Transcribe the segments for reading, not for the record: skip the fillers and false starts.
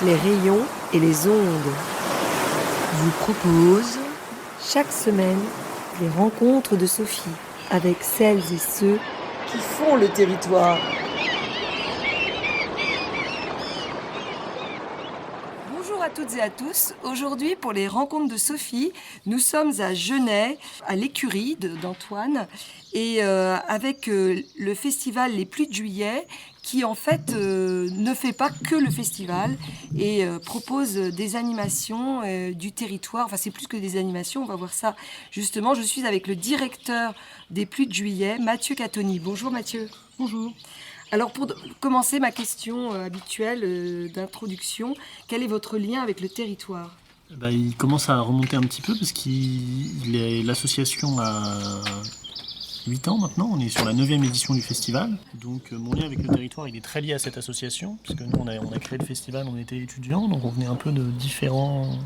les rayons et les ondes vous proposent chaque semaine les rencontres de Sophie avec celles et ceux qui font le territoire. Bonjour à toutes et à tous. Aujourd'hui, pour les rencontres de Sophie, nous sommes à Genêt, à l'écurie d'Antoine, et avec le festival Les Pluies de Juillet, qui en fait ne fait pas que le festival et propose des animations du territoire. Enfin, c'est plus que des animations, on va voir ça justement. Je suis avec le directeur des Pluies de Juillet, Mathieu Catoni. Bonjour Mathieu. Bonjour. Alors pour commencer, ma question habituelle d'introduction, quel est votre lien avec le territoire ? Il commence à remonter un petit peu parce l'association a 8 ans maintenant, on est sur la 9e édition du festival. Donc mon lien avec le territoire, il est très lié à cette association, puisque nous on a créé le festival, on était étudiants, donc on venait un peu de différents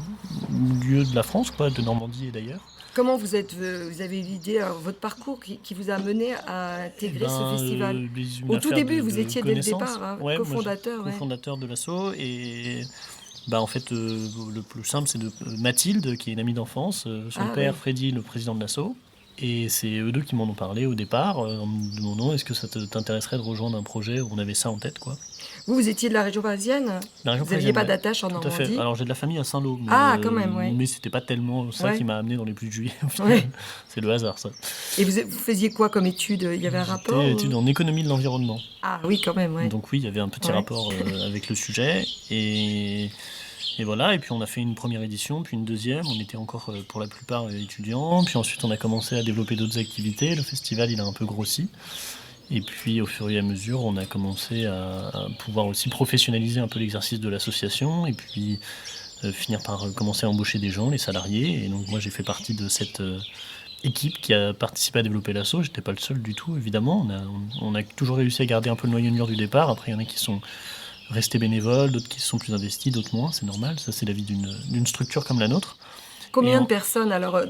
lieux de la France, de Normandie et d'ailleurs. Comment vous avez eu l'idée, votre parcours qui vous a mené à intégrer ce festival ? Au tout début, vous étiez dès le départ cofondateur. Cofondateur de l'asso et... en fait, le plus simple, c'est de Mathilde, qui est une amie d'enfance, son père, Freddy, le président de l'asso. Et c'est eux deux qui m'en ont parlé au départ, en me demandant est-ce que ça t'intéresserait de rejoindre un projet où on avait ça en tête, quoi. Vous étiez de la région parisienne ? Vous n'aviez pas d'attache en Normandie ? Tout à fait. Alors j'ai de la famille à Saint-Lô. Quand même, oui. Mais c'était pas tellement ça qui m'a amené dans les Pluies de Juillet. Ouais. C'est le hasard, ça. Et vous faisiez quoi comme études ? Il y avait un rapport ? J'étais études en économie de l'environnement. Ah oui, quand même, oui. Donc oui, il y avait un petit rapport avec le sujet. Et voilà, et puis on a fait une première édition, puis une deuxième, on était encore pour la plupart étudiants, puis ensuite on a commencé à développer d'autres activités, le festival il a un peu grossi, et puis au fur et à mesure on a commencé à pouvoir aussi professionnaliser un peu l'exercice de l'association, et puis finir par commencer à embaucher des gens, les salariés, et donc moi j'ai fait partie de cette équipe qui a participé à développer l'asso, j'étais pas le seul du tout évidemment, on a toujours réussi à garder un peu le noyau dur du départ, après il y en a qui sont restés bénévoles, d'autres qui sont plus investis, d'autres moins, c'est normal, ça c'est la vie d'une structure comme la nôtre. Combien de personnes alors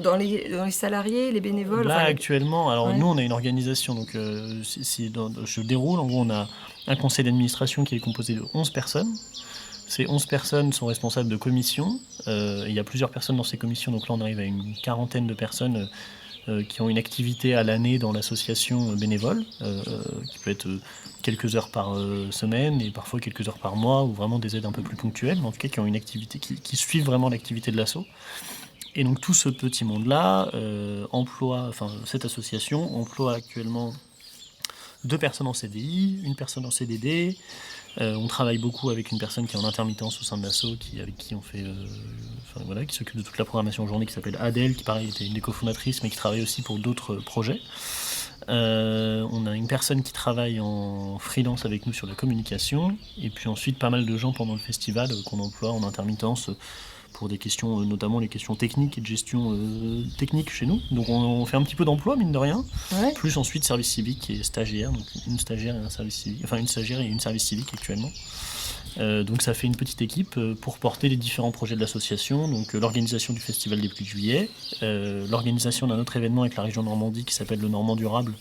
dans les salariés, les bénévoles ? Là actuellement, nous on a une organisation, donc je déroule, en gros on a un conseil d'administration qui est composé de 11 personnes. Ces 11 personnes sont responsables de commissions, il y a plusieurs personnes dans ces commissions, donc là on arrive à une quarantaine de personnes qui ont une activité à l'année dans l'association bénévole, qui peut être quelques heures par semaine et parfois quelques heures par mois, ou vraiment des aides un peu plus ponctuelles, mais en tout cas qui ont une activité, qui suivent vraiment l'activité de l'asso. Et donc tout ce petit monde-là cette association emploie actuellement 2 personnes en CDI, une personne en CDD. On travaille beaucoup avec une personne qui est en intermittence au sein de l'asso, avec qui on fait, qui s'occupe de toute la programmation en journée, qui s'appelle Adèle, qui pareil était une des cofondatrices, mais qui travaille aussi pour d'autres projets. On a une personne qui travaille en freelance avec nous sur la communication, et puis ensuite pas mal de gens pendant le festival qu'on emploie en intermittence pour des questions, notamment les questions techniques et de gestion technique chez nous. Donc on fait un petit peu d'emploi, mine de rien. Ouais. Plus ensuite service civique et stagiaire, donc une stagiaire et un service civique, une stagiaire et une service civique actuellement. Donc ça fait une petite équipe pour porter les différents projets de l'association, donc l'organisation du festival des Pluies de Juillet, l'organisation d'un autre événement avec la région Normandie qui s'appelle le Normand Durable,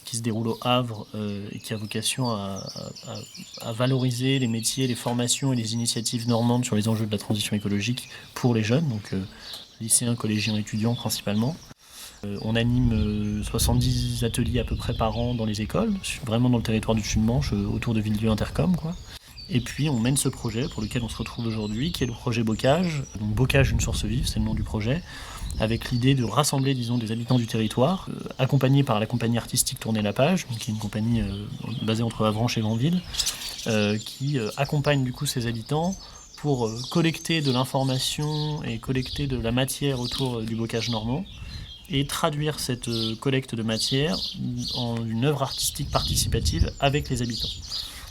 qui se déroule au Havre et qui a vocation à valoriser les métiers, les formations et les initiatives normandes sur les enjeux de la transition écologique pour les jeunes, donc lycéens, collégiens, étudiants principalement. On anime 70 ateliers à peu près par an dans les écoles, vraiment dans le territoire du Sud-Manche, autour de Villedieu Intercom, quoi. Et puis on mène ce projet pour lequel on se retrouve aujourd'hui, qui est le projet Bocage. Donc Bocage, une source vive, c'est le nom du projet, avec l'idée de rassembler, des habitants du territoire, accompagnés par la compagnie artistique Tourner la Page, qui est une compagnie basée entre Avranches et Granville, qui accompagne du coup ces habitants pour collecter de l'information et collecter de la matière autour du bocage normand, et traduire cette collecte de matière en une œuvre artistique participative avec les habitants.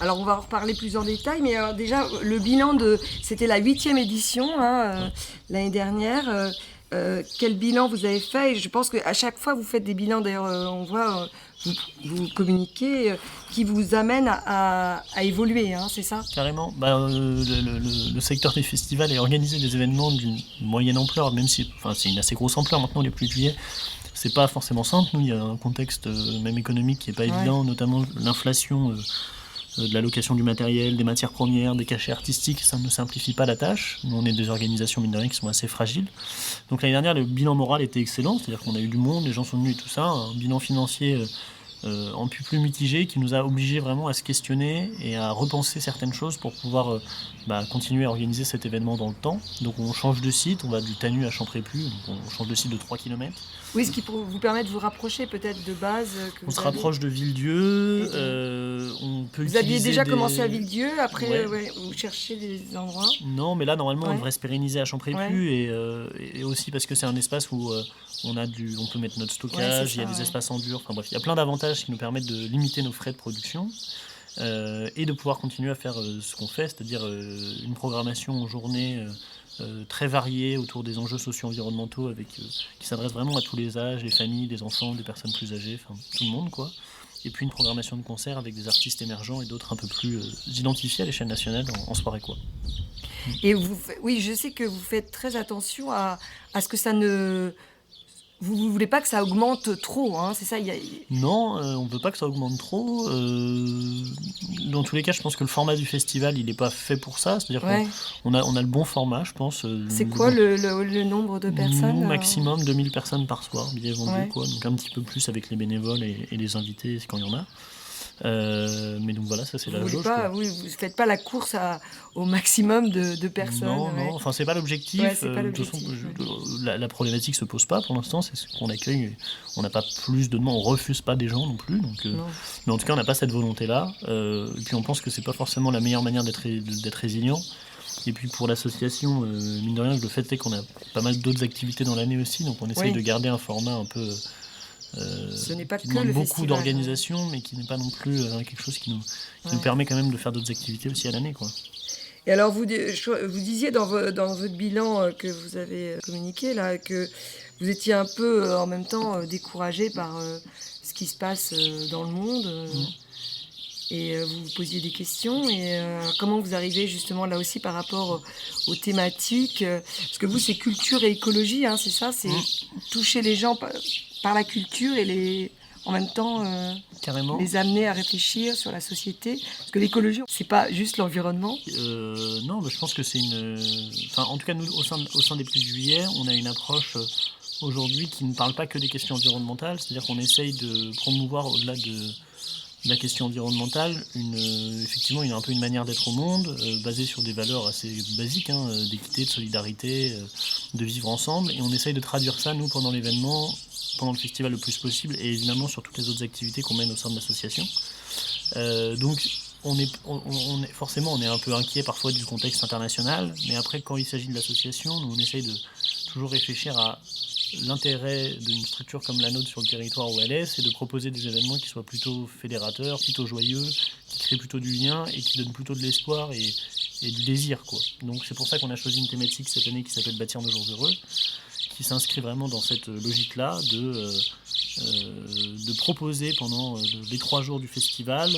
Alors on va en reparler plus en détail, mais déjà le bilan c'était la 8e édition l'année dernière. Quel bilan vous avez fait ? Et je pense qu'à chaque fois vous faites des bilans, d'ailleurs on voit, vous communiquez, qui vous amènent à évoluer, c'est ça ? Carrément. Le secteur des festivals et organiser des événements d'une moyenne ampleur, même si c'est une assez grosse ampleur maintenant, les Pluies de Juillet, c'est pas forcément simple. Nous, il y a un contexte même économique qui n'est pas évident, notamment l'inflation de la location du matériel, des matières premières, des cachets artistiques, ça ne simplifie pas la tâche. Nous, on est des organisations, mine de rien, qui sont assez fragiles. Donc l'année dernière, le bilan moral était excellent, c'est-à-dire qu'on a eu du monde, les gens sont venus et tout ça, un bilan financier en plus mitigé qui nous a obligés vraiment à se questionner et à repenser certaines choses pour pouvoir continuer à organiser cet événement dans le temps. Donc on change de site, on va du Tanu à Champré-Plus, donc on change de site de 3 km. Oui, ce qui vous permet de vous rapprocher peut-être de base. On se rapproche de Villedieu, on peut Vous aviez déjà commencé à Ville Villedieu, après vous cherchez des endroits? Non, mais là normalement on devrait se pérenniser à Champré-Plus Ouais. et aussi parce que c'est un espace où on peut mettre notre stockage, il y a des espaces en dur, enfin bref, il y a plein d'avantages qui nous permettent de limiter nos frais de production et de pouvoir continuer à faire ce qu'on fait, c'est-à-dire une programmation en journée très variée autour des enjeux socio-environnementaux qui s'adresse vraiment à tous les âges, les familles, les enfants, des personnes plus âgées, enfin tout le monde quoi. Et puis une programmation de concert avec des artistes émergents et d'autres un peu plus identifiés à l'échelle nationale en soirée quoi. Et oui, je sais que vous faites très attention à ce que ça ne... Vous ne voulez pas que ça augmente trop, hein, c'est ça Non, on ne veut pas que ça augmente trop. Dans tous les cas, je pense que le format du festival, il n'est pas fait pour ça. C'est-à-dire qu'on a le bon format, je pense. C'est quoi le nombre de personnes Nous, maximum 2000 personnes par soir, billets vendus, Ouais. quoi. Donc un petit peu plus avec les bénévoles et les invités quand il y en a. Mais donc voilà, ça c'est la jauge. Vous ne faites pas la course au maximum de personnes. Non, enfin c'est pas l'objectif. C'est pas De toute façon, l'objectif, la problématique se pose pas pour l'instant, c'est ce qu'on accueille. On n'a pas plus de demandes, on refuse pas des gens non plus. Donc, Non. mais en tout cas, on n'a pas cette volonté-là. Et puis on pense que c'est pas forcément la meilleure manière d'être résilient. Et puis pour l'association, mine de rien, le fait est qu'on a pas mal d'autres activités dans l'année aussi, donc on essaye de garder un format un peu Ce n'est pas qui que demande le beaucoup festival, d'organisation, mais qui n'est pas non plus quelque chose qui nous permet quand même de faire d'autres activités aussi à l'année, quoi. Et alors, vous disiez dans votre bilan que vous avez communiqué, là, que vous étiez un peu en même temps découragé par ce qui se passe dans le monde. Et vous vous posiez des questions. Et comment vous arrivez justement là aussi par rapport aux thématiques parce que vous, c'est culture et écologie, hein, c'est ça? C'est toucher les gens par la culture et en même temps Carrément. les amener à réfléchir sur la société. Parce que l'écologie, c'est pas juste l'environnement. Non, mais je pense que c'est Enfin, en tout cas, nous, au sein des Plus de Juillet, on a une approche aujourd'hui qui ne parle pas que des questions environnementales. C'est-à-dire qu'on essaye de promouvoir au-delà de la question environnementale, effectivement, un peu une manière d'être au monde, basée sur des valeurs assez basiques, d'équité, de solidarité, de vivre ensemble. Et on essaye de traduire ça, nous, pendant l'événement, pendant le festival le plus possible, et évidemment sur toutes les autres activités qu'on mène au sein de l'association. Donc, forcément, on est un peu inquiet parfois du contexte international, mais après, quand il s'agit de l'association, nous, on essaye de toujours réfléchir à l'intérêt d'une structure comme la nôtre sur le territoire où elle est, c'est de proposer des événements qui soient plutôt fédérateurs, plutôt joyeux, qui créent plutôt du lien et qui donnent plutôt de l'espoir et du désir, quoi. Donc c'est pour ça qu'on a choisi une thématique cette année qui s'appelle Bâtir nos jours heureux, qui s'inscrit vraiment dans cette logique-là de proposer pendant les 3 jours du festival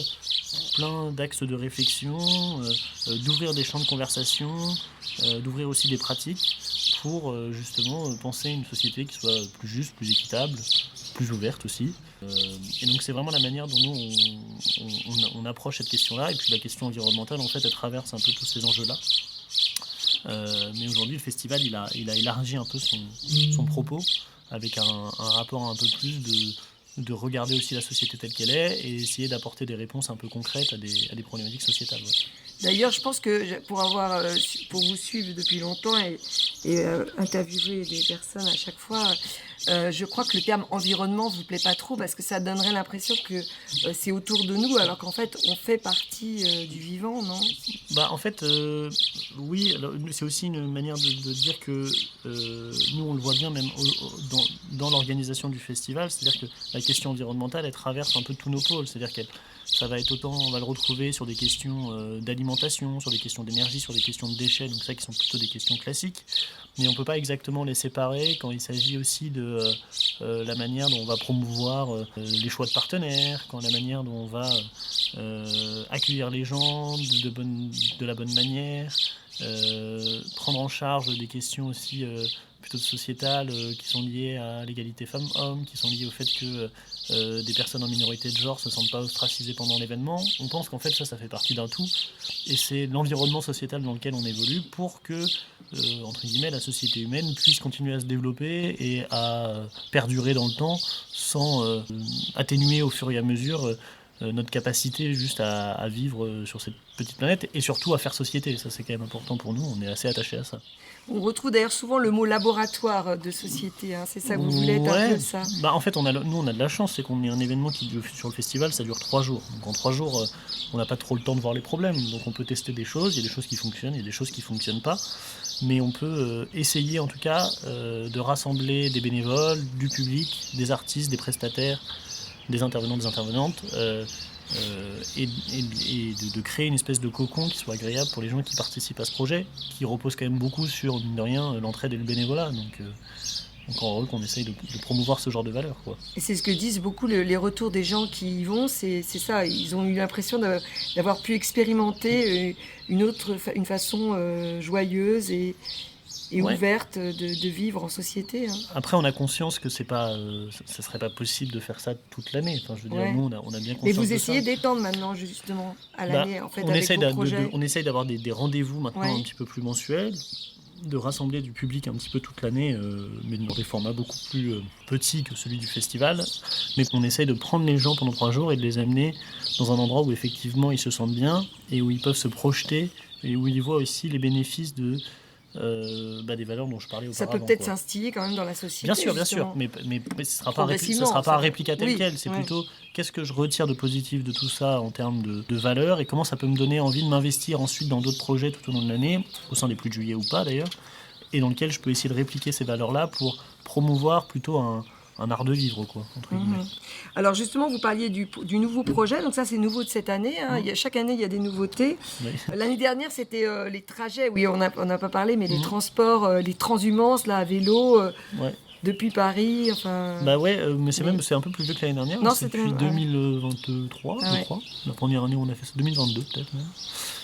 plein d'axes de réflexion, d'ouvrir des champs de conversation, d'ouvrir aussi des pratiques pour justement penser une société qui soit plus juste, plus équitable, plus ouverte aussi. Et donc c'est vraiment la manière dont nous on approche cette question-là. Et puis la question environnementale, en fait, elle traverse un peu tous ces enjeux-là. Mais aujourd'hui, le festival, il a élargi un peu son propos avec un rapport un peu plus de regarder aussi la société telle qu'elle est et essayer d'apporter des réponses un peu concrètes à des problématiques sociétales. Ouais. D'ailleurs, je pense que pour vous suivre depuis longtemps et interviewer des personnes à chaque fois, je crois que le terme environnement vous plaît pas trop parce que ça donnerait l'impression que c'est autour de nous, alors qu'en fait, on fait partie du vivant, non? En fait, oui, alors, c'est aussi une manière de dire que nous, on le voit bien même dans l'organisation du festival, c'est-à-dire que la question environnementale, elle traverse un peu tous nos pôles, c'est-à-dire ça va être autant, on va le retrouver sur des questions d'alimentation, sur des questions d'énergie, sur des questions de déchets, donc ça qui sont plutôt des questions classiques, mais on ne peut pas exactement les séparer quand il s'agit aussi de la manière dont on va promouvoir les choix de partenaires, quand la manière dont on va accueillir les gens de la bonne manière, prendre en charge des questions aussi plutôt sociétales qui sont liées à l'égalité femmes-hommes, qui sont liées au fait que des personnes en minorité de genre ne se sentent pas ostracisées pendant l'événement. On pense qu'en fait ça fait partie d'un tout, et c'est l'environnement sociétal dans lequel on évolue pour que, entre guillemets, la société humaine puisse continuer à se développer et à perdurer dans le temps sans atténuer au fur et à mesure notre capacité juste à vivre sur cette petite planète, et surtout à faire société. Ça, c'est quand même important pour nous, on est assez attachés à ça. On retrouve d'ailleurs souvent le mot laboratoire de société, hein. C'est ça que vous voulez être un peu ça. En fait, nous on a de la chance, c'est qu'on est un événement qui sur le festival, ça dure 3 jours. Donc en 3 jours, on n'a pas trop le temps de voir les problèmes, donc on peut tester des choses, il y a des choses qui fonctionnent, il y a des choses qui ne fonctionnent pas, mais on peut essayer en tout cas de rassembler des bénévoles, du public, des artistes, des prestataires, des intervenants, des intervenantes, et de créer une espèce de cocon qui soit agréable pour les gens qui participent à ce projet, qui repose quand même beaucoup sur, mine de rien, l'entraide et le bénévolat. Donc encore heureux qu'on essaye de promouvoir ce genre de valeurs, quoi. Et c'est ce que disent beaucoup les retours des gens qui y vont, c'est ça, ils ont eu l'impression d'avoir pu expérimenter une façon joyeuse et ouverte de vivre en société, hein. Après, on a conscience que ça serait pas possible de faire ça toute l'année. Enfin, je veux dire, nous, on a bien conscience de ça. Mais vous essayez d'étendre maintenant, justement, à l'année, en fait, avec vos projets. On essaye d'avoir des rendez-vous maintenant un petit peu plus mensuels, de rassembler du public un petit peu toute l'année, mais dans des formats beaucoup plus petits que celui du festival. Mais on essaye de prendre les gens pendant 3 jours et de les amener dans un endroit où effectivement ils se sentent bien et où ils peuvent se projeter et où ils voient aussi les bénéfices des valeurs dont je parlais auparavant. Ça peut peut-être s'instiller quand même dans la société. Bien sûr, mais ce ne sera pas un réplica tel quel. C'est plutôt qu'est-ce que je retire de positif de tout ça en termes de valeurs, et comment ça peut me donner envie de m'investir ensuite dans d'autres projets tout au long de l'année, au sein des plus de juillet ou pas d'ailleurs, et dans lequel je peux essayer de répliquer ces valeurs-là pour promouvoir plutôt un art de vivre, quoi, entre guillemets. Alors justement, vous parliez du nouveau projet, donc ça c'est nouveau de cette année, hein. Chaque année il y a des nouveautés. Oui. L'année dernière c'était les trajets, oui on n'a pas parlé, mais les transports, les transhumances là, à vélo, depuis Paris, enfin... mais c'est un peu plus vieux que l'année dernière, non, c'est depuis 2023 je crois, la première année où on a fait ça, 2022 peut-être même.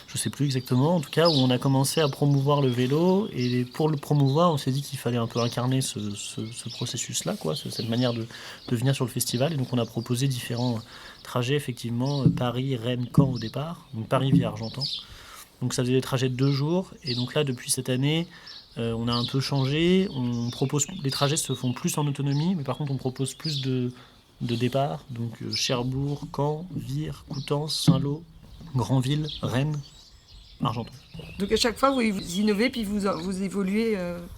Je sais plus exactement, en tout cas, où on a commencé à promouvoir le vélo, et pour le promouvoir, on s'est dit qu'il fallait un peu incarner ce processus-là, quoi, cette manière de venir sur le festival, et donc on a proposé différents trajets, effectivement, Paris, Rennes, Caen au départ, donc Paris via Argentan. Donc ça faisait des trajets de 2 jours, et donc là, depuis cette année, on a un peu changé, les trajets se font plus en autonomie, mais par contre on propose plus de départs, donc Cherbourg, Caen, Vire, Coutances, Saint-Lô, Granville, Rennes, Argenton. Donc à chaque fois vous innovez puis vous évoluez.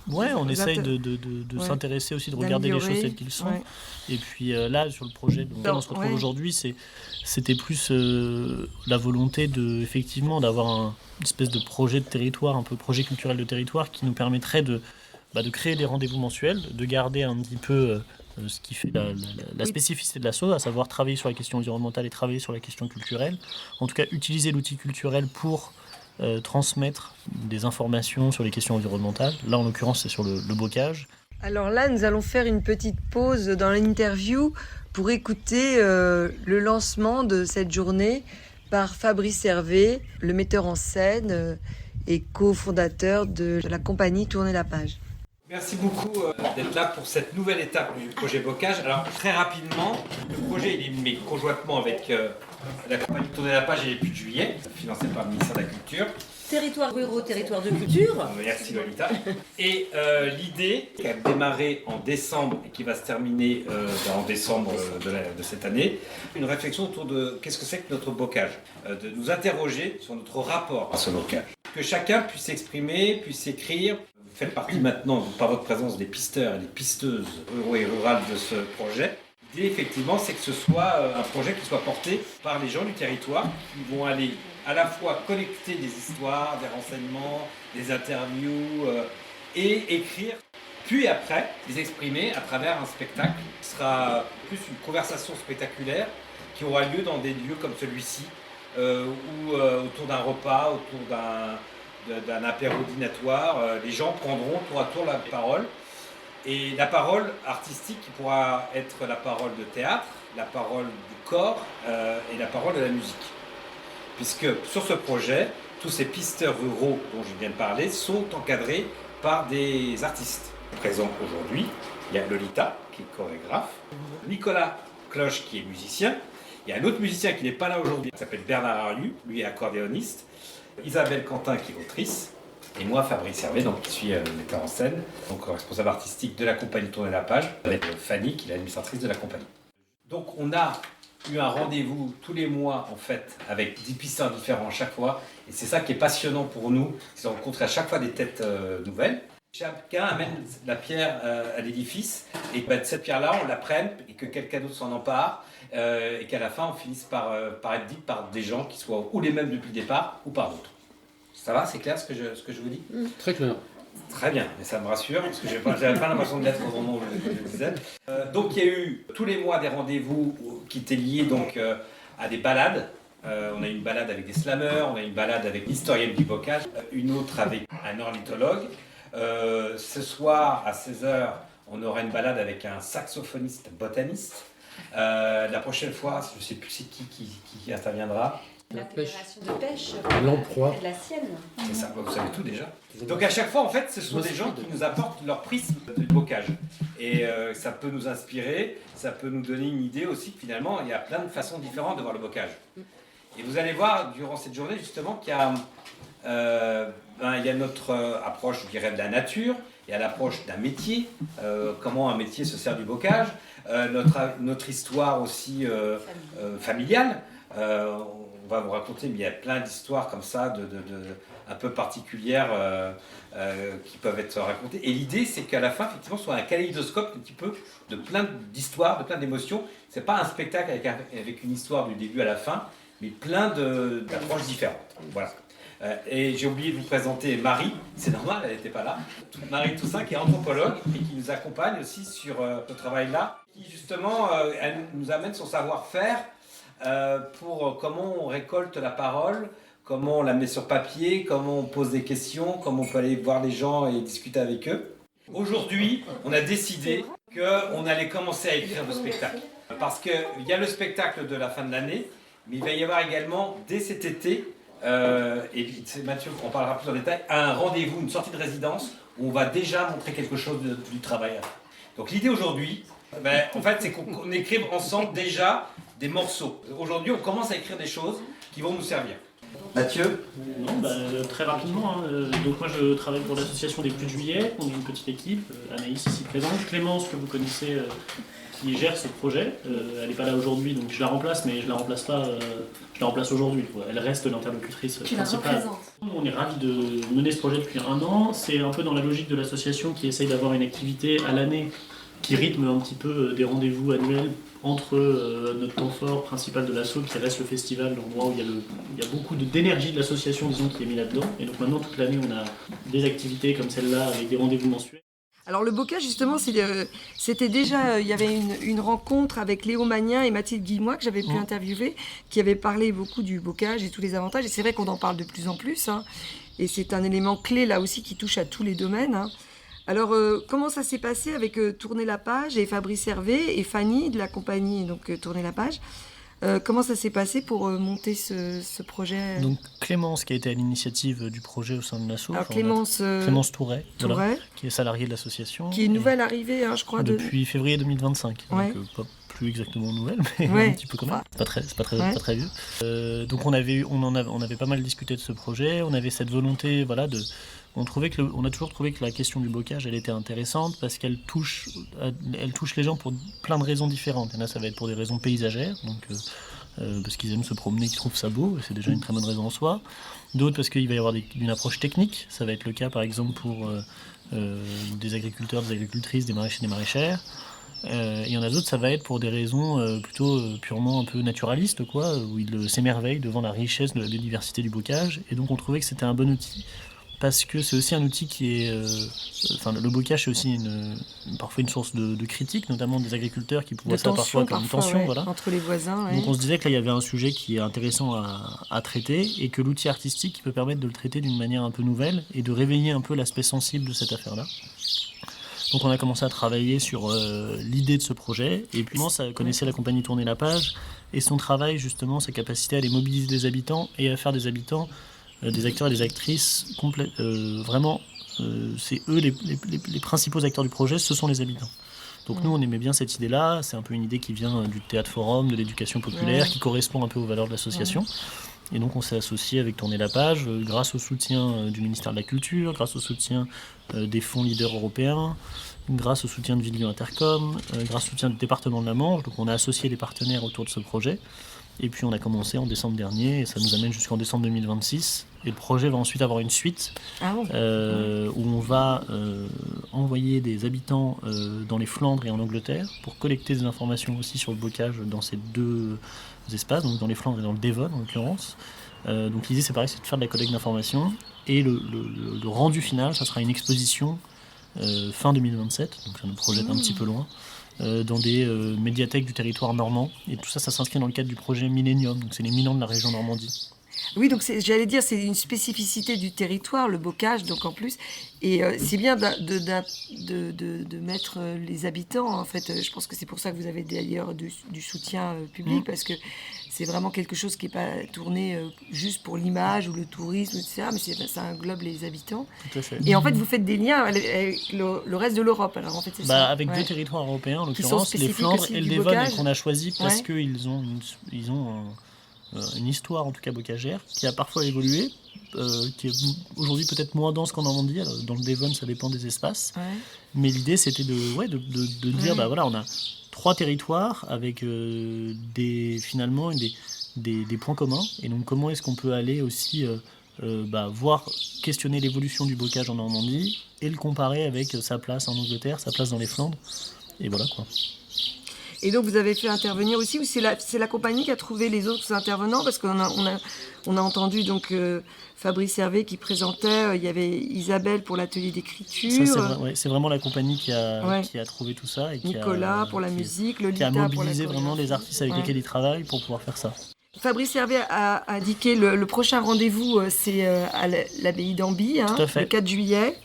On essaye de s'intéresser aussi, de regarder les choses telles qu'elles sont. Ouais. Et puis là, sur le projet dont on se retrouve aujourd'hui, c'était plus la volonté effectivement d'avoir une espèce de projet de territoire, un peu projet culturel de territoire, qui nous permettrait de créer des rendez-vous mensuels, de garder un petit peu ce qui fait la spécificité de l'asso, à savoir travailler sur la question environnementale et travailler sur la question culturelle. En tout cas, utiliser l'outil culturel pour transmettre des informations sur les questions environnementales. Là, en l'occurrence, c'est sur le bocage. Alors là, nous allons faire une petite pause dans l'interview pour écouter le lancement de cette journée par Fabrice Hervé, le metteur en scène et cofondateur de la compagnie Tournez la page. Merci beaucoup d'être là pour cette nouvelle étape du projet Bocage. Alors très rapidement, le projet il est mené conjointement avec la compagnie Tournez la page et les Puits de Juillet, financé par le ministère de la Culture. Territoire ruraux, territoire de culture. Merci Lolita. Et l'idée qui a démarré en décembre et qui va se terminer en décembre de cette année, une réflexion autour de qu'est-ce que c'est que notre bocage, de nous interroger sur notre rapport à ce bocage. Que chacun puisse s'exprimer, puisse écrire. Vous faites partie maintenant, par votre présence, des pisteurs et des pisteuses ruraux et rurales de ce projet. L'idée, effectivement, c'est que ce soit un projet qui soit porté par les gens du territoire qui vont aller à la fois collecter des histoires, des renseignements, des interviews et écrire, puis après les exprimer à travers un spectacle qui sera plus une conversation spectaculaire qui aura lieu dans des lieux comme celui-ci, ou autour d'un repas, autour d'un apéro dînatoire, les gens prendront tour à tour la parole. Et la parole artistique qui pourra être la parole de théâtre, la parole du corps et la parole de la musique. Puisque sur ce projet, tous ces pisteurs ruraux dont je viens de parler sont encadrés par des artistes. Présents aujourd'hui, il y a Lolita qui est chorégraphe, Nicolas Cloche qui est musicien, il y a un autre musicien qui n'est pas là aujourd'hui, qui s'appelle Bernard Arlu, lui est accordéoniste, Isabelle Quentin qui est autrice, et moi Fabrice Hervé, donc, qui suis metteur en scène, donc responsable artistique de la compagnie Tourner la Page, avec Fanny qui est l'administratrice de la compagnie. Donc on a eu un rendez-vous tous les mois en fait avec 10 pisteurs différents à chaque fois, et c'est ça qui est passionnant pour nous, c'est de rencontrer à chaque fois des têtes nouvelles. Chacun amène la pierre à l'édifice et que cette pierre-là, on la prenne et que quelqu'un d'autre s'en empare et qu'à la fin, on finisse par être dit par des gens qui soient ou les mêmes depuis le départ ou par d'autres. Ça va, c'est clair ce que je vous dis ? Très clair. Très bien, mais ça me rassure parce que j'avais pas l'impression de l'être au moment où je le disais. Donc il y a eu tous les mois des rendez-vous qui étaient liés donc, à des balades. On a une balade avec des slameurs, on a une balade avec l'historienne du bocage, une autre avec un ornithologue. Ce soir à 16h, on aura une balade avec un saxophoniste botaniste. La prochaine fois, je ne sais plus c'est qui interviendra. La fédération de pêche. L'emploi. La sienne. C'est ça, vous savez tout déjà. Donc à chaque fois, en fait, ce sont des gens qui nous apportent leur prisme du bocage. Et ça peut nous inspirer, ça peut nous donner une idée aussi que finalement, il y a plein de façons différentes de voir le bocage. Et vous allez voir durant cette journée justement qu'il y a... il y a notre approche, je dirais, de la nature, il y a l'approche d'un métier, comment un métier se sert du bocage, notre histoire aussi familiale. On va vous raconter, mais il y a plein d'histoires comme ça, un peu particulières qui peuvent être racontées. Et l'idée, c'est qu'à la fin, effectivement, ce soit un kaléidoscope un petit peu de plein d'histoires, de plein d'émotions. C'est pas un spectacle avec une histoire du début à la fin, mais plein d'approches différentes. Voilà. Et j'ai oublié de vous présenter Marie, c'est normal, elle n'était pas là. Marie Toussaint qui est anthropologue et qui nous accompagne aussi sur ce travail-là, qui justement elle nous amène son savoir-faire pour comment on récolte la parole, comment on la met sur papier, comment on pose des questions, comment on peut aller voir les gens et discuter avec eux. Aujourd'hui, on a décidé qu'on allait commencer à écrire le spectacle. Parce qu'il y a le spectacle de la fin de l'année, mais il va y avoir également, dès cet été, et c'est Mathieu qu'on parlera plus en détail, un rendez-vous, une sortie de résidence où on va déjà montrer quelque chose du travail. Donc l'idée aujourd'hui, en fait, c'est qu'on écrive ensemble déjà des morceaux. Aujourd'hui, on commence à écrire des choses qui vont nous servir. Mathieu ? Non, très rapidement. Donc moi, je travaille pour l'association des Plus de Juillet. On est une petite équipe. Anaïs ici présente, Clémence que vous connaissez, qui gère ce projet. Elle n'est pas là aujourd'hui, donc je la remplace, mais je la remplace pas. Je la remplace aujourd'hui. Elle reste l'interlocutrice principale. On est ravis de mener ce projet depuis 1 an. C'est un peu dans la logique de l'association qui essaye d'avoir une activité à l'année qui rythme un petit peu des rendez-vous annuels entre notre temps fort principal de l'asso qui reste le festival, l'endroit où il y a beaucoup d'énergie de l'association, disons, qui est mis là-dedans. Et donc maintenant, toute l'année, on a des activités comme celle-là avec des rendez-vous mensuels. Alors le bocage, justement, c'était déjà, il y avait une rencontre avec Léo Magnin et Mathilde Guillemois que j'avais pu interviewer, qui avaient parlé beaucoup du bocage et tous les avantages. Et c'est vrai qu'on en parle de plus en plus, hein, et c'est un élément clé là aussi qui touche à tous les domaines. Hein. Alors comment ça s'est passé avec Tourner la Page et Fabrice Hervé et Fanny de la compagnie donc Tourner la Page? Comment ça s'est passé pour monter ce projet? Donc Clémence qui a été à l'initiative du projet au sein de l'asso. Alors Clémence Touret, voilà, qui est salariée de l'association. Qui est nouvelle arrivée, hein, je crois. Depuis février 2025. Ouais. Donc pas plus exactement nouvelle, mais ouais. un petit peu quand même. C'est pas très vieux. Donc on avait pas mal discuté de ce projet. On avait cette volonté, voilà, on a toujours trouvé que la question du bocage, elle était intéressante parce qu'elle touche les gens pour plein de raisons différentes. Il y en a, ça va être pour des raisons paysagères, donc parce qu'ils aiment se promener, qu'ils trouvent ça beau, et c'est déjà une très bonne raison en soi. D'autres parce qu'il va y avoir une approche technique. Ça va être le cas, par exemple, pour des agriculteurs, des agricultrices, des maraîchers, des maraîchères. Il y en a d'autres, ça va être pour des raisons plutôt purement un peu naturalistes, quoi, où ils s'émerveillent devant la richesse de la biodiversité du bocage. Et donc on trouvait que c'était un bon outil. Parce que c'est aussi un outil qui est... le bocage, c'est aussi parfois une source de critique, notamment des agriculteurs qui voient ça parfois comme une tension. Ouais, voilà. entre les voisins. Ouais. Donc on se disait que là, il y avait un sujet qui est intéressant à traiter et que l'outil artistique peut permettre de le traiter d'une manière un peu nouvelle et de réveiller un peu l'aspect sensible de cette affaire-là. Donc on a commencé à travailler sur l'idée de ce projet. Et puis moi, ça connaissait la compagnie Tourner la Page et son travail, justement, sa capacité à aller mobiliser des habitants et à faire des habitants des acteurs et des actrices vraiment, c'est eux les principaux acteurs du projet, ce sont les habitants. Donc nous, on aimait bien cette idée-là. C'est un peu une idée qui vient du théâtre forum, de l'éducation populaire, qui correspond un peu aux valeurs de l'association. Et donc on s'est associé avec Tourner la page, grâce au soutien du ministère de la Culture, grâce au soutien des fonds leaders européens, grâce au soutien de Villiers Intercom, grâce au soutien du département de la Manche. Donc on a associé les partenaires autour de ce projet. Et puis on a commencé en décembre dernier, et ça nous amène jusqu'en décembre 2026. Et le projet va ensuite avoir une suite, où on va envoyer des habitants dans les Flandres et en Angleterre pour collecter des informations aussi sur le bocage dans ces deux espaces, donc dans les Flandres et dans le Devon en l'occurrence. Donc l'idée c'est pareil, c'est de faire de la collecte d'informations. Et le rendu final, ça sera une exposition fin 2027, donc ça nous projette un petit peu loin. Dans des médiathèques du territoire normand. Et tout ça, ça s'inscrit dans le cadre du projet Millennium. Donc c'est les 1000 ans de la région Normandie. Oui, donc j'allais dire, c'est une spécificité du territoire, le bocage, donc en plus. Et c'est bien de mettre les habitants, en fait. Je pense que c'est pour ça que vous avez d'ailleurs du soutien public, parce que c'est vraiment quelque chose qui n'est pas tourné juste pour l'image ou le tourisme, etc., mais ça englobe les habitants. Tout à fait. Et en fait, vous faites des liens avec le reste de l'Europe, alors en fait, c'est ça. Avec deux territoires européens, en l'occurrence, les Flandres et le Devon, et qu'on a choisi parce qu'ils ont une histoire, en tout cas bocagère, qui a parfois évolué, qui est aujourd'hui peut-être moins dense qu'en Normandie. Alors, dans le Devon, ça dépend des espaces. Mais l'idée, c'était de dire, on a 3 territoires avec finalement des points communs. Et donc, comment est-ce qu'on peut aller aussi questionner l'évolution du bocage en Normandie et le comparer avec sa place en Angleterre, sa place dans les Flandres. Et voilà quoi. Et donc vous avez fait intervenir aussi, ou c'est la compagnie qui a trouvé les autres intervenants, parce qu'on a entendu donc Fabrice Hervé qui présentait, il y avait Isabelle pour l'atelier d'écriture. Ça, c'est vraiment la compagnie qui a trouvé tout ça. Et Nicolas pour la musique, Lolita pour la chorégraphie. Qui a mobilisé pour la vraiment les artistes avec lesquels il travaille pour pouvoir faire ça. Fabrice Hervé a indiqué le prochain rendez-vous, c'est à l'abbaye d'Amby, le 4 juillet,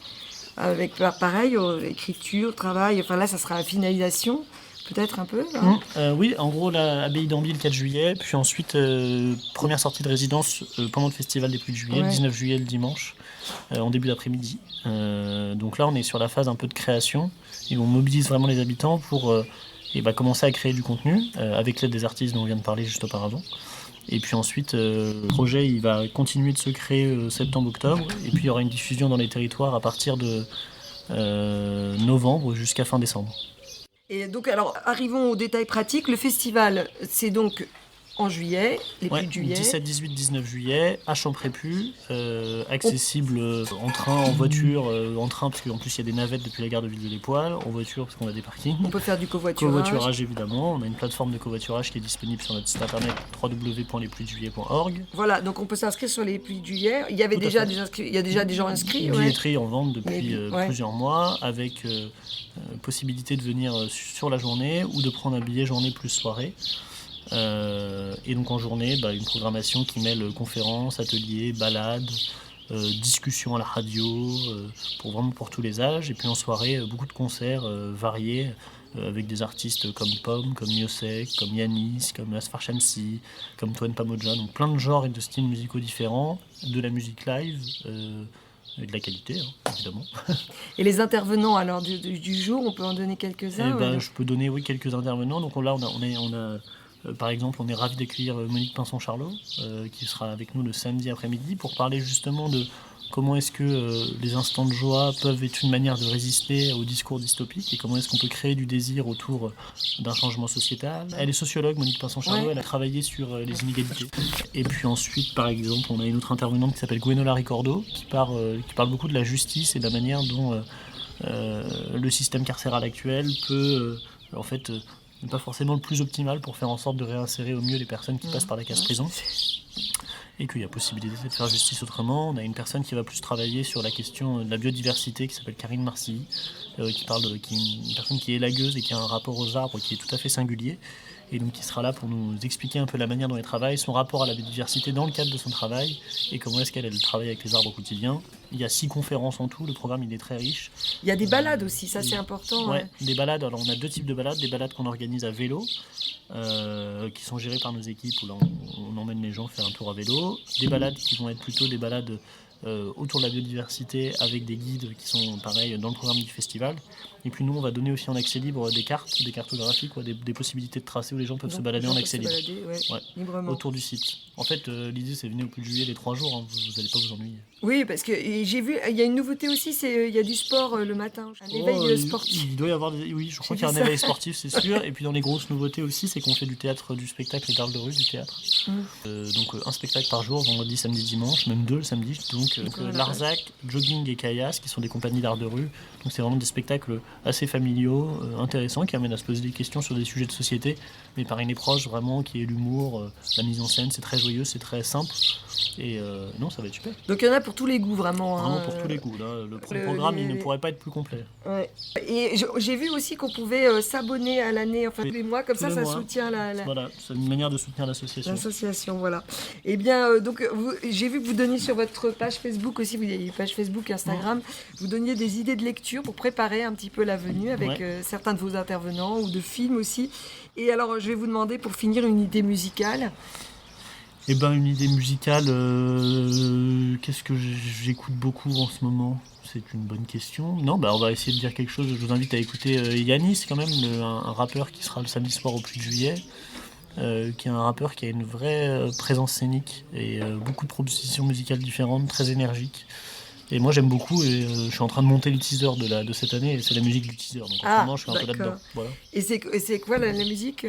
avec pareil, écriture, travail, enfin là ça sera la finalisation. Peut-être un peu oui, en gros, l'abbaye d'Amby le 4 juillet, puis ensuite, première sortie de résidence pendant le festival des Pluies de juillet, le 19 juillet, le dimanche, en début d'après-midi. Donc là, on est sur la phase un peu de création, et on mobilise vraiment les habitants pour commencer à créer du contenu, avec l'aide des artistes dont on vient de parler juste auparavant. Et puis ensuite, le projet il va continuer de se créer septembre-octobre, et puis il y aura une diffusion dans les territoires à partir de novembre jusqu'à fin décembre. Et donc, alors, arrivons aux détails pratiques. Le festival, c'est donc en juillet, les Pluies de juillet. 17, 18, 19 juillet, à Champré-Pu, accessible en train, en voiture, en train, parce qu'en plus il y a des navettes depuis la gare de Villiers-les-Poêles, en voiture, parce qu'on a des parkings. On peut faire du covoiturage. Covoiturage, évidemment. On a une plateforme de covoiturage qui est disponible sur notre site internet www.lespluiesdejuillet.org. Voilà, donc on peut s'inscrire sur les Pluies de juillet. Il y avait déjà des gens inscrits. Billetterie en vente depuis plusieurs mois, avec possibilité de venir sur la journée ou de prendre un billet journée plus soirée. Et donc en journée, une programmation qui mêle conférences, ateliers, balades, discussions à la radio, pour tous les âges. Et puis en soirée, beaucoup de concerts variés, avec des artistes comme Pomme, comme Miosek, comme Yanis, comme Asfar Shamsi, comme Toine Pamodja. Donc plein de genres et de styles musicaux différents, de la musique live. Et de la qualité, évidemment. Et les intervenants alors du jour, on peut en donner quelques-uns Je peux donner quelques intervenants. Donc là, on a par exemple, on est ravis d'accueillir Monique Pinson-Charlot, qui sera avec nous le samedi après-midi, pour parler justement de comment est-ce que les instants de joie peuvent être une manière de résister au discours dystopique, et comment est-ce qu'on peut créer du désir autour d'un changement sociétal. Elle est sociologue, Monique Pinson-Charlot, elle a travaillé sur les inégalités. Et puis ensuite, par exemple, on a une autre intervenante qui s'appelle Gwenola Ricordo, qui parle beaucoup de la justice et de la manière dont le système carcéral actuel peut, n'est pas forcément le plus optimal pour faire en sorte de réinsérer au mieux les personnes qui passent par la case prison. Et qu'il y a possibilité de faire justice autrement. On a une personne qui va plus travailler sur la question de la biodiversité, qui s'appelle Karine Marcy, qui est une personne qui est élagueuse et qui a un rapport aux arbres qui est tout à fait singulier. Et donc qui sera là pour nous expliquer un peu la manière dont elle travaille, son rapport à la biodiversité dans le cadre de son travail, et comment est-ce qu'elle travaille avec les arbres au quotidien. Il y a 6 conférences en tout, le programme il est très riche. Il y a des balades aussi, ça c'est important. Ouais, des balades. Alors on a 2 types de balades, des balades qu'on organise à vélo, qui sont gérés par nos équipes, où là on emmène les gens faire un tour à vélo. Des balades qui vont être plutôt des balades autour de la biodiversité avec des guides qui sont pareil dans le programme du festival. Et puis nous on va donner aussi en accès libre des cartes, des cartographiques, des possibilités de tracés où les gens peuvent se balader en accès libre. Librement. Autour du site. En fait l'idée c'est venir au plus de juillet les 3 jours, hein, vous n'allez pas vous ennuyer. Oui, parce que j'ai vu, il y a une nouveauté aussi, il y a du sport le matin, un éveil sportif. Il doit y avoir, oui, je crois qu'il y a un éveil sportif, c'est sûr. Et puis dans les grosses nouveautés aussi, c'est qu'on fait du théâtre, du spectacle et d'art de rue, du théâtre. Donc un spectacle par jour, vendredi, samedi, dimanche, même 2 le samedi. Donc Larzac, Jogging et Kayas, qui sont des compagnies d'art de rue. Donc c'est vraiment des spectacles assez familiaux, intéressants, qui amènent à se poser des questions sur des sujets de société, mais par une approche vraiment qui est l'humour, la mise en scène, c'est très joyeux, c'est très simple. Et non, ça va être super. Donc il y en a pour tous les goûts, vraiment. Vraiment pour tous les goûts. Là, le programme, il ne pourrait pas être plus complet. Ouais. Et j'ai vu aussi qu'on pouvait s'abonner à l'année, enfin tous les mois, comme ça soutient Voilà, c'est une manière de soutenir l'association. L'association, voilà. Et bien, donc, j'ai vu que vous donniez sur votre page Facebook aussi, vous avez une page Facebook, Instagram, vous donniez des idées de lecture pour préparer un petit peu la venue avec certains de vos intervenants ou de films aussi. Et alors, je vais vous demander pour finir une idée musicale. Eh ben, une idée musicale, qu'est-ce que j'écoute beaucoup en ce moment ? C'est une bonne question. Non, on va essayer de dire quelque chose. Je vous invite à écouter Yanis, quand même, un rappeur qui sera le samedi soir au plus de juillet, qui est un rappeur qui a une vraie présence scénique et beaucoup de propositions musicales différentes, très énergiques. Et moi j'aime beaucoup et je suis en train de monter le teaser de cette année et c'est la musique du teaser. Donc en ce moment je suis un peu là-dedans. Voilà. Et c'est quoi la musique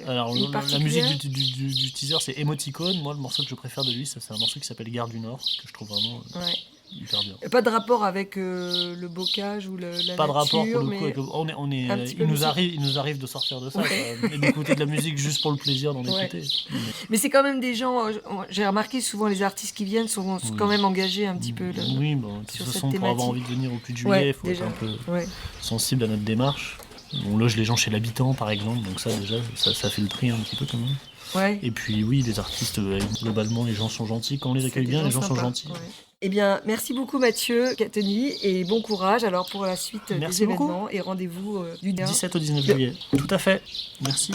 Alors la musique du teaser c'est Emoticon. Moi le morceau que je préfère de lui c'est un morceau qui s'appelle Gare du Nord que je trouve vraiment hyper bien. Et pas de rapport avec le bocage ou la pas nature, de rapport pour le coup. Il nous arrive de sortir de ça et d'écouter de la musique juste pour le plaisir d'en écouter. Mais c'est quand même des gens, j'ai remarqué souvent les artistes qui viennent sont quand même engagés un petit peu. Oui, de toute façon pour avoir envie de venir au plus de juillet, il faut être un peu sensible à notre démarche. On loge les gens chez l'habitant par exemple, donc ça déjà ça fait le tri un petit peu quand même. Ouais. Et puis oui, les artistes, globalement les gens sont gentils, quand on les accueille bien, les gens sont gentils. Ouais. Eh bien, merci beaucoup Mathieu Cateny et bon courage alors pour la suite des événements et rendez-vous du 17 au 19 juillet. Tout à fait. Merci.